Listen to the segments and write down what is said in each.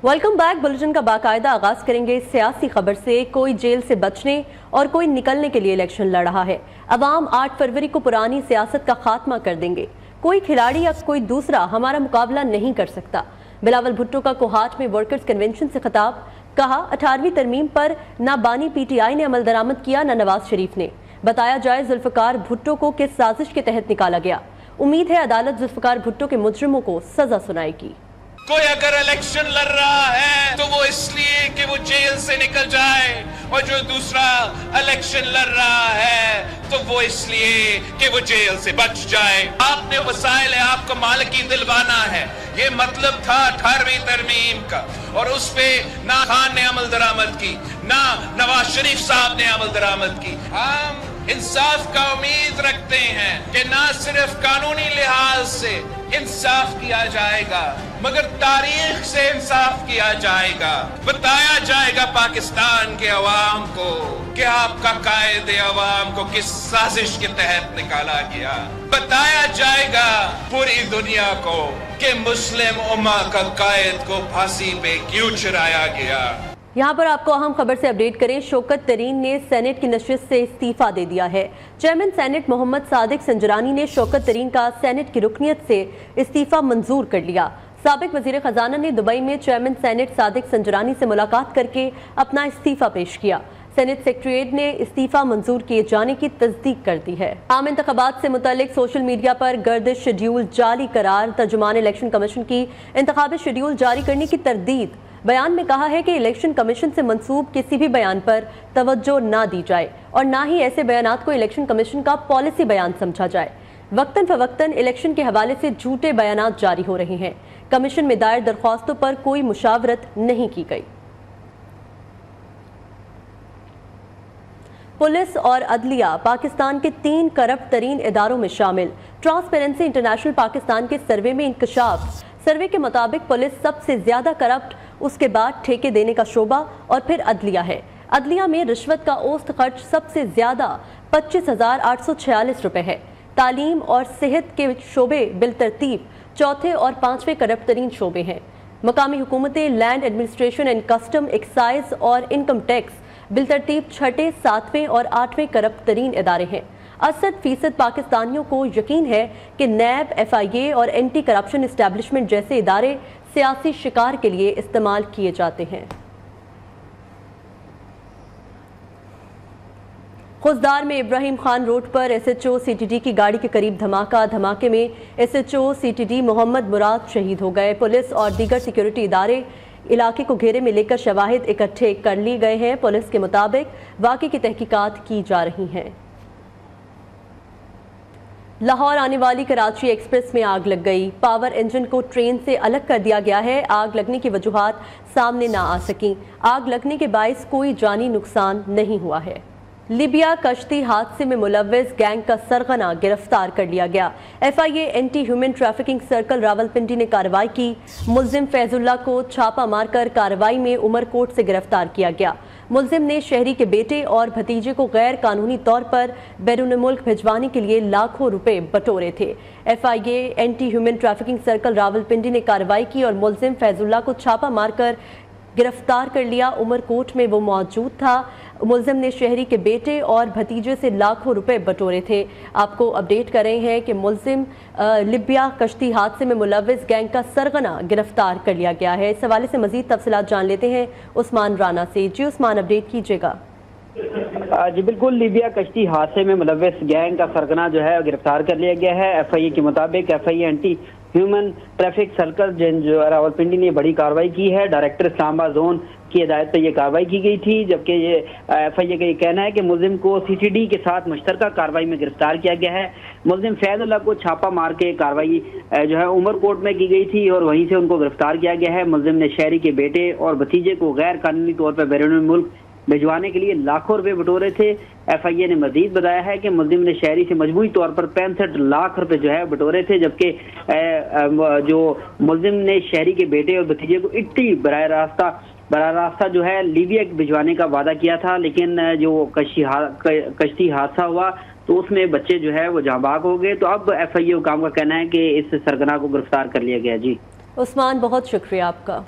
Welcome back. Bulletin का बाकायदा आगाज करेंगे सियासी खबर से। कोई जेल से बचने और कोई निकलने के लिए इलेक्शन लड़ रहा है। अवाम 8 फरवरी को पुरानी सियासत का खात्मा कर देंगे। कोई खिलाड़ी या कोई दूसरा हमारा मुकाबला नहीं कर सकता। बिलावल भुट्टो का कोहाट में वर्कर्स कन्वेंशन से खिताब। कहा 18वीं तरमीम पर ना बानी PTI ने अमल दरामद किया न नवाज शरीफ ने। बताया जाए जुल्फकार भुट्टो को किस साजिश के तहत निकाला गया। उम्मीद है अदालत जुल्फकार भुट्टो के मुजरिमों को सजा सुनाएगी। कोई अगर इलेक्शन लड़ रहा है तो वो इसलिए कि वो जेल से निकल जाए, और जो दूसरा इलेक्शन लड़ रहा है तो वो इसलिए कि वो जेल से बच जाए। आपने वसाइल है, आपको मालिकी दिलवाना है, ये मतलब था 18वीं तरमीम का। और उस पे ना खान ने अमल दरामद की, ना नवाज शरीफ साहब ने अमल दरामद की। हम इंसाफ का उम्मीद रखते हैं कि ना सिर्फ कानूनी लिहाज से इंसाफ किया जाएगा मगर तारीख से इंसाफ किया जाएगा। बताया जाएगा पाकिस्तान के अवाम को कि आपका कायदे अवाम को किस साजिश के तहत निकाला गया। बताया जाएगा पूरी दुनिया को कि मुस्लिम उम्मा का कायद को फांसी पे क्यों चढ़ाया गया। यहाँ पर आपको अहम खबर से अपडेट करें। शौकत तरीन ने सेनेट की नशिस्त से इस्तीफा दे दिया है। चेयरमैन सेनेट मोहम्मद सादिक संजरानी ने शौकत तरीन का सेनेट की रुकनियत से इस्तीफा मंजूर कर लिया। साबिक वजीर खजाना ने दुबई में चेयरमैन सेनेट सादिक संजरानी से मुलाकात करके अपना इस्तीफा पेश किया। सेनेट सेक्रेटरीट ने इस्तीफा मंजूर किए जाने की तस्दीक कर दी है। आम इंतखाबात से मुतालिक सोशल मीडिया पर गर्दिश शेड्यूल जारी करार। तर्जुमान इलेक्शन कमीशन की इंतखाबी शेड्यूल जारी करने की तरदीद। बयान में कहा है कि इलेक्शन कमीशन से मंसूब किसी भी बयान पर तवज्जो ना दी जाए और ना ही ऐसे बयानात को इलेक्शन कमीशन का पॉलिसी बयान समझा जाए। वक्तन फवक्तन इलेक्शन के हवाले से झूठे बयानात जारी हो रहे हैं। कमीशन में दायर दरख्वास्तों पर कोई मुशावरत नहीं की गई। पुलिस और अदलिया पाकिस्तान के 3 करप्ट तरीन इदारों में शामिल। ट्रांसपेरेंसी इंटरनेशनल पाकिस्तान के सर्वे में इंकशाफ। सर्वे के मुताबिक पुलिस सबसे ज्यादा करप्ट, उसके बाद ठेके देने का शोबा और फिर अदलिया है। अदलिया में रिश्वत का औसत खर्च सबसे ज्यादा 25,846 रुपए है। तालीम और सेहत के शोबे बिलतरतीब चौथे और 5वें करप्ट तरीन शोबे हैं। मकामी हुकूमतें, land administration and custom, excise और इनकम टैक्स बिलतरतीब 6, 7वें और 8वें करप्ट तरीन इदारे हैं। 80% पाकिस्तानियों को यकीन है कि नैब, FIA और एंटी करप्शन एस्टैब्लिशमेंट जैसे इदारे सियासी शिकार के लिए इस्तेमाल किए जाते हैं। खुजदार में इब्राहिम खान रोड पर SHO CTD की गाड़ी के करीब धमाका। धमाके में SHO CTD मोहम्मद मुराद शहीद हो गए। पुलिस और दीगर सिक्योरिटी इदारे इलाके को घेरे में लेकर शवाहिद इकट्ठे कर लिए गए हैं। पुलिस के मुताबिक वाक़े की तहकीकात की जा रही हैं। लाहौर आने वाली कराची एक्सप्रेस में आग लग गई। पावर इंजन को ट्रेन से अलग कर दिया गया है। आग लगने की वजूहात सामने ना आ सकी। आग लगने के बायस कोई जानी नुकसान नहीं हुआ है। लीबिया कश्ती हादसे में मुलव्विस गैंग का सरगना गिरफ्तार कर लिया गया। FIA anti human trafficking circle Rawalpindi ने कार्रवाई की। मुल्जिम फैजुल्ला को छापा मारकर कार्रवाई में उमरकोट से गिरफ्तार किया गया। मुल्जिम ने शहरी के बेटे और भतीजे को गैर कानूनी तौर पर बैरून मुल्क भिजवाने के लिए लाखों रुपए बटोरे थे। FIA anti human trafficking circle Rawalpindi ने कार्रवाई की और मुल्जिम फैजुल्ला को छापा मारकर गिरफ्तार कर लिया। उमरकोट में वो मौजूद था। मुल्जिम ने शहरी के बेटे और भतीजे से लाखों रुपए बटोरे थे। आपको अपडेट कर रहे हैं कि मुल्जिम लीबिया कश्ती हादसे में मुलव्विस गैंग का सरगना गिरफ्तार कर लिया गया है। इस हवाले से मजीद तफसीलात जान लेते हैं उस्मान राना से। जी उस्मान, अपडेट कीजिएगा। जी बिल्कुल, लीबिया कश्ती हादसे में मुलव्विस गैंग का सरगना जो है गिरफ्तार कर लिया गया है। FIA के मुताबिक FIA anti human traffic circle जो रावलपिंडी ने बड़ी कार्रवाई की है। डायरेक्टर इस्लामाबाद जोन की हिदायत पर यह कार्रवाई की गई थी, जबकि ये FIA का ये कहना है कि मुल्जिम को CTD के साथ मुश्तरका कार्रवाई में गिरफ्तार किया गया है। मुल्जिम फैजुल्ला को छापा मार के कार्रवाई जो है उमरकोट में की गई थी और वहीं से उनको गिरफ्तार किया गया है। मुल्जिम ने शहरी के बेटे और भतीजे को गैर कानूनी तौर पर बैरून मुल्क भिजवाने के लिए लाखों रुपए बटोरे थे। FIA ने मजीद बताया है कि मुल्जिम ने शहरी से मजमूई तौर पर 65 लाख रुपए जो है बटोरे थे, जबकि जो मुल्जिम ने शहरी के बेटे और भतीजे को इट्टी बराह रास्ता जो है लीबिया भिजवाने का वादा किया था। लेकिन जो कश्ती हादसा हुआ तो उसमें बच्चे जो है वो जांबाग हो गए। तो अब FIA काम का कहना है कि इस सरगना को गिरफ्तार कर लिया गया। जी उस्मान, बहुत शुक्रिया आपका।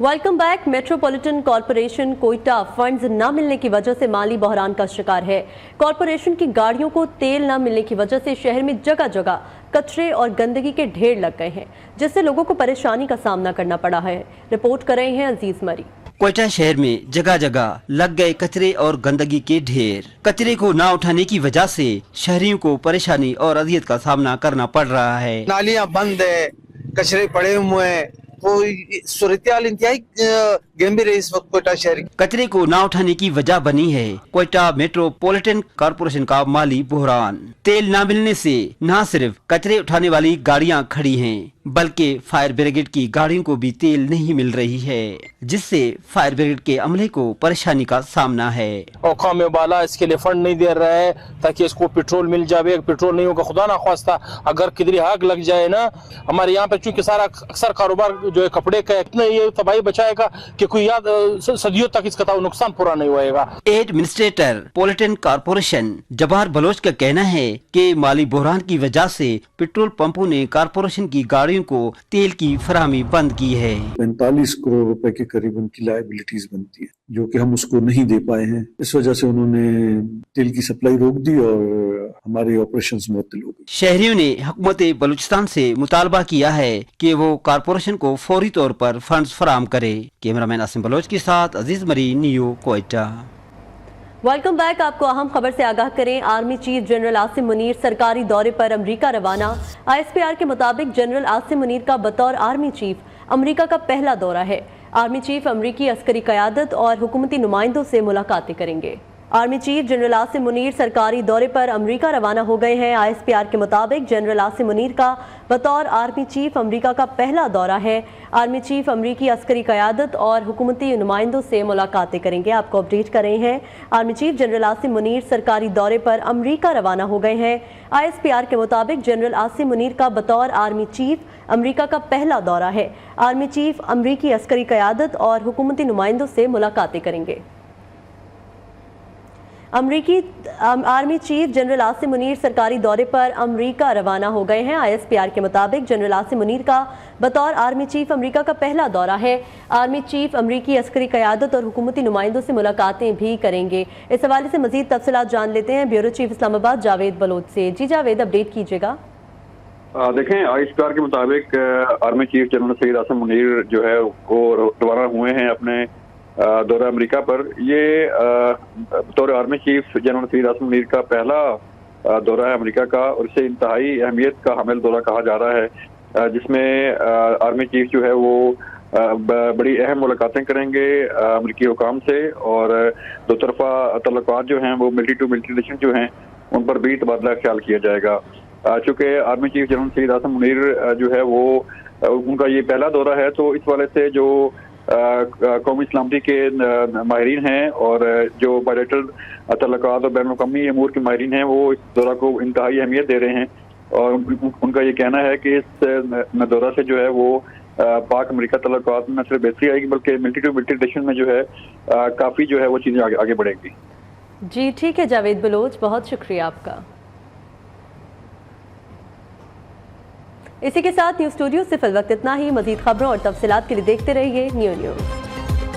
Welcome back. Metropolitan corporation Quetta funds न मिलने की वजह से माली बहरान का शिकार है। कॉरपोरेशन की गाड़ियों को तेल न मिलने की वजह से शहर में जगह जगह कचरे और गंदगी के ढेर लग गए हैं, जिससे लोगों को परेशानी का सामना करना पड़ा है। रिपोर्ट कर रहे हैं अजीज मरी। कोयटा शहर में जगह जगह लग गए कचरे और गंदगी के ढेर। कचरे को ना उठाने की वजह से शहरियों को परेशानी और अजियत का सामना करना पड़ रहा है। नालियां बंद है, कचरे पड़े हुए हैं, तो सूरत-ए-हाल इंतहाई गंभीर है इस वक्त कोयटा शहर की। कचरे को ना उठाने की वजह बनी है कोयटा मेट्रोपॉलिटन कॉरपोरेशन का माली बहरान। तेल न मिलने से न सिर्फ कचरे उठाने वाली गाड़ियां खड़ी हैं, बल्कि फायर ब्रिगेड की गाड़ियों को भी तेल नहीं मिल रही है, जिससे फायर ब्रिगेड के अमले को परेशानी का सामना है। औखा में बाला इसके लिए फंड नहीं दे रहा है ताकि इसको पेट्रोल मिल जाए। पेट्रोल नहीं होगा, खुदा ना ख्वास्ता अगर किधर आग लग जाए ना, हमारे यहाँ पे चूंकि सारा अक्सर कारोबार जो है कपड़े का, इतना ये तबाही बचाएगा कि कोई याद सदियों तक इसका नुकसान पूरा नहीं होएगा। एडमिनिस्ट्रेटर पॉलिटन कॉरपोरेशन जवाहर बलोच का कहना है कि माली बहरान की वजह से पेट्रोल पंपों ने कॉरपोरेशन की गाड़ियों को तेल की फराहमी बंद की है। 45 करोड़ रुपए के करीब उनकी लायबिलिटीज बनती है, जो कि हम उसको नहीं दे पाए हैं। इस वजह से उन्होंने तेल की सप्लाई रोक दी और हमारे ऑपरेशंस मुअत्तल हो गए। शहरियों ने हुकूमत बलूचिस्तान से मुतालबा किया है कि वो कॉरपोरेशन को फौरी तौर पर फंड्स फराहम करे। कैमरामैन आसिम बलोच के साथ अजीज मरी, न्यू कोयटा। Welcome back. आपको अहम खबर से आगाह करें। Army chief general Asim Munir सरकारी दौरे पर अमेरिका रवाना। ISPR के मुताबिक जनरल आसिम मुनीर का बतौर आर्मी चीफ अमेरिका का पहला दौरा है। आर्मी चीफ अमेरिकी अस्करी क़यादत और हुकूमती नुमाइंदों से मुलाकातें करेंगे। Army chief general Asim Munir सरकारी दौरे पर अमेरिका रवाना हो गए हैं। ISPR के मुताबिक जनरल आसिम मुनीर का बतौर आर्मी चीफ अमेरिका का पहला दौरा है। आर्मी चीफ अमेरिकी अस्करी क़यादत और हुकूमती नुमाइंदों से मुलाकातें करेंगे। आपको अपडेट कर रहे हैं। Army chief general Asim Munir सरकारी दौरे पर अमेरिका रवाना हो गए हैं। ISPR के मुताबिक जनरल आसिम मुनीर का बतौर आर्मी चीफ अमेरिका का पहला दौरा है। आर्मी चीफ अमेरिकी अस्करी क़यादत और हुकूमती नुमाइंदों से मुलाकातें करेंगे। Army chief general Asim Munir सरकारी दौरे पर अमेरिका रवाना हो गए हैं। ISPR के मुताबिक जनरल आसिम मुनीर का बतौर आर्मी चीफ अमेरिका का पहला दौरा है। आर्मी चीफ अमेरिकी अस्करी क़यादत और हुकूमती नुमाइंदों से मुलाकातें भी करेंगे। इस हवाले से मजीद तफसीलात जान लेते हैं ब्यूरो चीफ इस्लामाबाद जावेद बलोच से। जी जावेद, अपडेट कीजिएगा। देखें, ISPR के मुताबिक army chief general Syed Asim Munir जो है वो रवाना हुए हैं अपने दौरा अमेरिका पर। ये बतौर army chief general Syed Asim Munir का पहला दौरा है अमेरिका का, और इसे इंतहाई अहमियत का हामिल दौरा कहा जा रहा है, जिसमें आर्मी चीफ जो है वो बड़ी अहम मुलाकातें करेंगे अमेरिकी हुकाम से, और दो तरफा तल्लुकात जो हैं वो मिलिट्री टू मिलिट्री रिलेशन जो हैं उन पर भी तबादला ख्याल किया जाएगा। चूँकि army chief general Syed Asim Munir जो है वो उनका ये पहला दौरा है, तो इस वाले से जो कौमी सलामती के माहिरीन हैं और जो बायलैटरल तल्लुकात और बैनुल-अक़वामी अमूर के माहिरीन हैं, वो इस दौरा को इंतहाई अहमियत दे रहे हैं। और उनका ये कहना है कि इस दौरा से जो है वो पाक अमेरिका तल्लुकात में न सिर्फ बेहतरी आएगी, बल्कि मिलिट्री टू मिलिट्री रिलेशन में जो है काफ़ी जो है वो चीज़ें आगे बढ़ेंगी। जी ठीक है जावेद बलोच, बहुत शुक्रिया आपका। इसी के साथ न्यूज़ स्टूडियो से फिल वक्त इतना ही। मजीद खबरों और तफसीलात के लिए देखते रहिए न्यू न्यूज़।